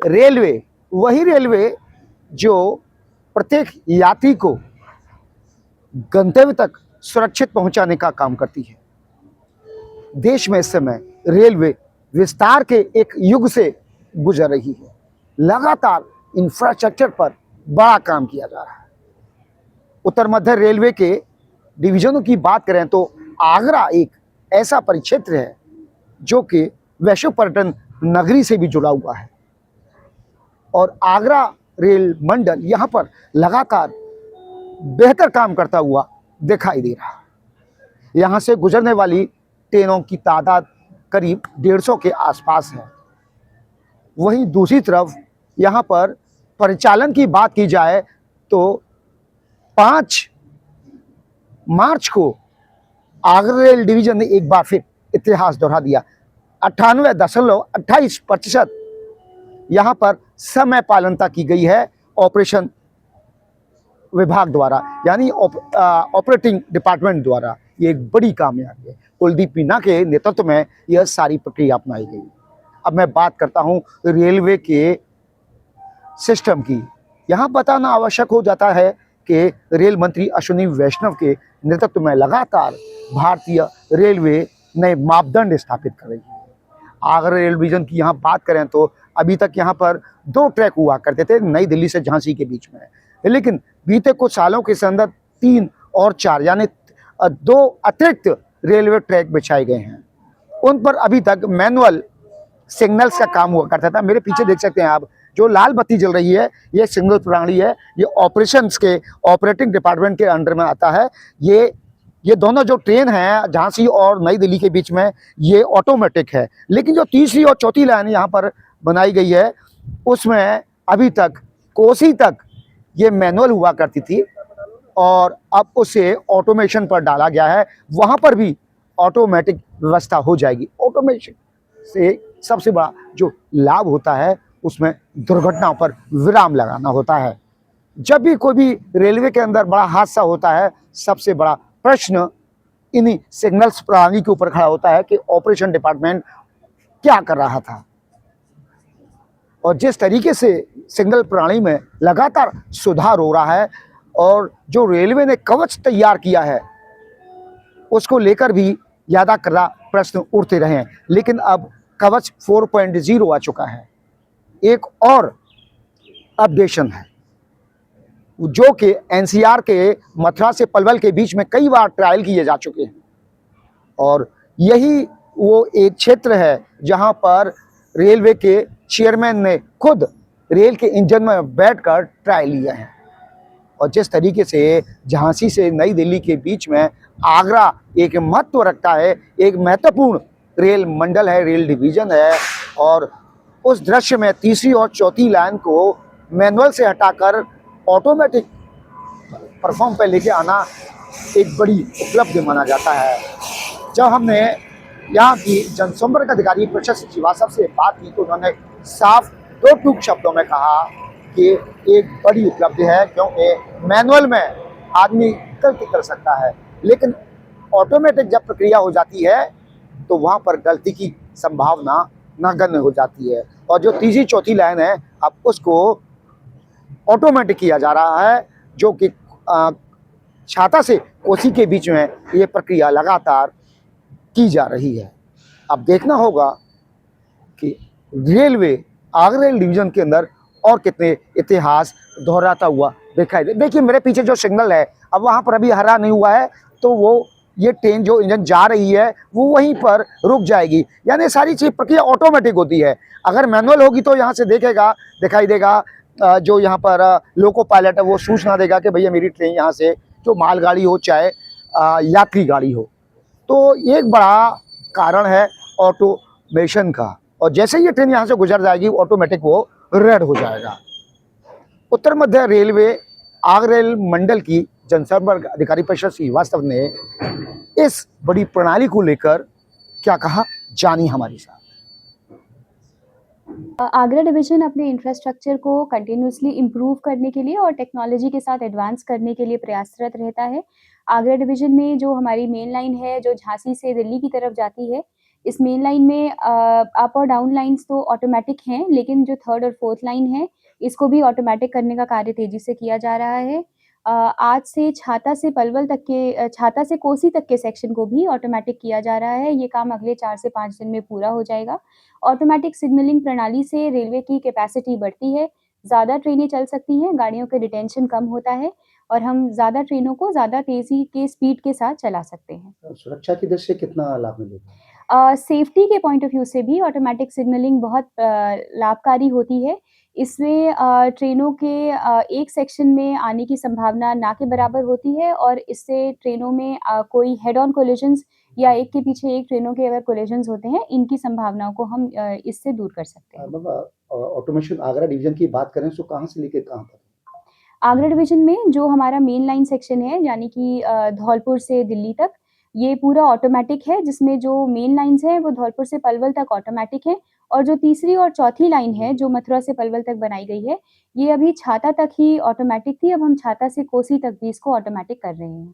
Railway वही railway जो प्रत्येक यात्री को गंतव्य तक सुरक्षित पहुंचाने का काम करती है। देश में इस समय रेलवे विस्तार के एक युग से गुजर रही है। लगातार इंफ्रास्ट्रक्चर पर बड़ा काम किया जा रहा है। उत्तर मध्य रेलवे के डिवीजनों की बात करें तो आगरा एक ऐसा परिक्षेत्र है जो कि वैश्विक पर्यटन नगरी से भी जुड़ा हुआ है और आगरा रेल मंडल यहाँ पर लगातार बेहतर काम करता हुआ दिखाई दे रहा है। यहाँ से गुजरने वाली ट्रेनों की तादाद करीब 150 के आसपास है। वहीं दूसरी तरफ यहाँ पर परिचालन की बात की जाए तो 5 मार्च को आगरा रेल डिवीजन ने एक बार फिर इतिहास दोहरा दिया। 98.28% यहाँ पर समय पालनता की गई है ऑपरेशन विभाग द्वारा, यानी ऑपरेटिंग डिपार्टमेंट द्वारा। ये एक बड़ी कामयाबी है। कुलदीप मीना के नेतृत्व में यह सारी प्रक्रिया अपनाई गई। अब मैं बात करता हूँ रेलवे के सिस्टम की। यहाँ बताना आवश्यक हो जाता है कि रेल मंत्री अश्विनी वैष्णव के नेतृत्व में लगातार भारतीय रेलवे नए मापदंड स्थापित कर रही है। आगरा रेल डिवीजन की यहाँ बात करें तो अभी तक यहाँ पर 2 ट्रैक हुआ करते थे नई दिल्ली से झांसी के बीच में, लेकिन बीते कुछ सालों के अंदर 3 और 4 यानी 2 अतिरिक्त रेलवे ट्रैक बिछाए गए हैं। उन पर अभी तक मैनुअल सिग्नल्स का काम हुआ करता था। मेरे पीछे देख सकते हैं आप, जो लाल बत्ती जल रही है ये सिग्नल प्रणाली है। ये ऑपरेशंस के ऑपरेटिंग डिपार्टमेंट के अंडर में आता है। ये दोनों जो ट्रेन हैं झांसी और नई दिल्ली के बीच में, ये ऑटोमेटिक है। लेकिन जो तीसरी और चौथी लाइन यहाँ पर बनाई गई है उसमें अभी तक कोसी तक ये मैनुअल हुआ करती थी और अब उसे ऑटोमेशन पर डाला गया है। वहाँ पर भी ऑटोमेटिक व्यवस्था हो जाएगी। ऑटोमेशन से सबसे बड़ा जो लाभ होता है उसमें दुर्घटनाओं पर विराम लगाना होता है। जब भी कोई भी रेलवे के अंदर बड़ा हादसा होता है, सबसे बड़ा प्रश्न इन्हीं सिग्नल्स प्रणाली के ऊपर खड़ा होता है कि ऑपरेशन डिपार्टमेंट क्या कर रहा था। और जिस तरीके से सिग्नल प्रणाली में लगातार सुधार हो रहा है और जो रेलवे ने कवच तैयार किया है उसको लेकर भी ज्यादा कड़ा प्रश्न उठते रहे हैं। लेकिन अब कवच 4.0 आ चुका है। एक और अपडेशन है जो कि एनसीआर के मथुरा से पलवल के बीच में कई बार ट्रायल किए जा चुके हैं और यही वो एक क्षेत्र है जहां पर रेलवे के चेयरमैन ने खुद रेल के इंजन में बैठकर ट्रायल लिया है। और जिस तरीके से झांसी से नई दिल्ली के बीच में आगरा एक महत्व रखता है, एक महत्वपूर्ण रेल मंडल है, रेल डिवीजन है, और उस दृश्य में तीसरी और चौथी लाइन को मैनुअल से हटाकर ऑटोमेटिक प्लेटफॉर्म पर लेके आना एक बड़ी उपलब्धि माना जाता है। जब हमने यहाँ की जनसंपर्क अधिकारी प्रशस्त श्रीवास्तव से बात की तो उन्होंने साफ 2 टूक शब्दों में कहा कि एक बड़ी उपलब्धि है, क्योंकि मैनुअल में आदमी गलती कर सकता है, लेकिन ऑटोमेटिक जब प्रक्रिया हो जाती है तो वहाँ पर गलती की संभावना नगण्य हो जाती है। और जो तीसरी चौथी लाइन है अब उसको ऑटोमेटिक किया जा रहा है, जो कि छाता से कोसी के बीच में ये प्रक्रिया लगातार की जा रही है। अब देखना होगा कि रेलवे आगरा रेल डिवीजन के अंदर और कितने इतिहास दोहराता हुआ दिखाई दे। देखिए मेरे पीछे जो सिग्नल है अब वहाँ पर अभी हरा नहीं हुआ है, तो वो ये ट्रेन जो इंजन जा रही है वो वहीं पर रुक जाएगी। यानी सारी चीज प्रक्रिया ऑटोमेटिक होती है। अगर मैनुअल होगी तो यहाँ से दिखाई देगा जो यहाँ पर लोको पायलट है वो सूचना देगा कि भैया मेरी ट्रेन यहाँ से, जो मालगाड़ी हो चाहे यात्री गाड़ी हो। तो एक बड़ा कारण है ऑटोमेशन का, और जैसे ये ट्रेन यहाँ से गुजर जाएगी ऑटोमेटिक वो रेड हो जाएगा। उत्तर मध्य रेलवे आगरा रेल मंडल की जनसंपर्क अधिकारी प्रशस्त श्रीवास्तव ने इस बड़ी प्रणाली को लेकर क्या कहा, जानिए हमारे साथ। आगरा डिवीजन अपने इंफ्रास्ट्रक्चर को कंटिन्यूसली इम्प्रूव करने के लिए और टेक्नोलॉजी के साथ एडवांस करने के लिए प्रयासरत रहता है। आगरा डिवीजन में जो हमारी मेन लाइन है जो झांसी से दिल्ली की तरफ जाती है, इस मेन लाइन में अप और डाउन लाइन्स तो ऑटोमैटिक हैं, लेकिन जो 3rd और 4th लाइन है, इसको भी ऑटोमैटिक करने का कार्य तेज़ी से किया जा रहा है। आज से छाता से पलवल तक के छाता से कोसी तक के सेक्शन को भी ऑटोमैटिक किया जा रहा है। ये काम अगले 4 से 5 दिन में पूरा हो जाएगा। ऑटोमैटिक सिग्नलिंग प्रणाली से रेलवे की कैपेसिटी बढ़ती है, ज़्यादा ट्रेनें चल सकती हैं, गाड़ियों का डिटेंशन कम होता है और हम ज़्यादा ट्रेनों को ज़्यादा तेज़ी के स्पीड के साथ चला सकते हैं। सुरक्षा की दृष्टि से कितना लाभ मिलेगा? सेफ्टी के पॉइंट ऑफ व्यू से भी ऑटोमैटिक सिग्नलिंग बहुत लाभकारी होती है। इसमें ट्रेनों के एक सेक्शन में आने की संभावना ना के बराबर होती है और इससे ट्रेनों में कोई हेड ऑन कोलिजन्स या एक के पीछे एक ट्रेनों के अगर कोलिजन्स होते हैं, इनकी संभावनाओं को हम इससे दूर कर सकते हैं। मतलब ऑटोमेशन आगरा डिवीज़न की बात करें तो कहाँ से लेके कहाँ तक? आगरा डिवीज़न में जो हमारा मेन लाइन सेक्शन है यानी कि धौलपुर से दिल्ली तक, ये पूरा ऑटोमैटिक है जिसमें जो मेन लाइन्स हैं वो धौलपुर से पलवल तक ऑटोमैटिक है और जो तीसरी और चौथी लाइन है जो मथुरा से पलवल तक बनाई गई है, ये अभी छाता तक ही ऑटोमैटिक थी, अब हम छाता से कोसी तक भी इसको ऑटोमैटिक कर रहे हैं।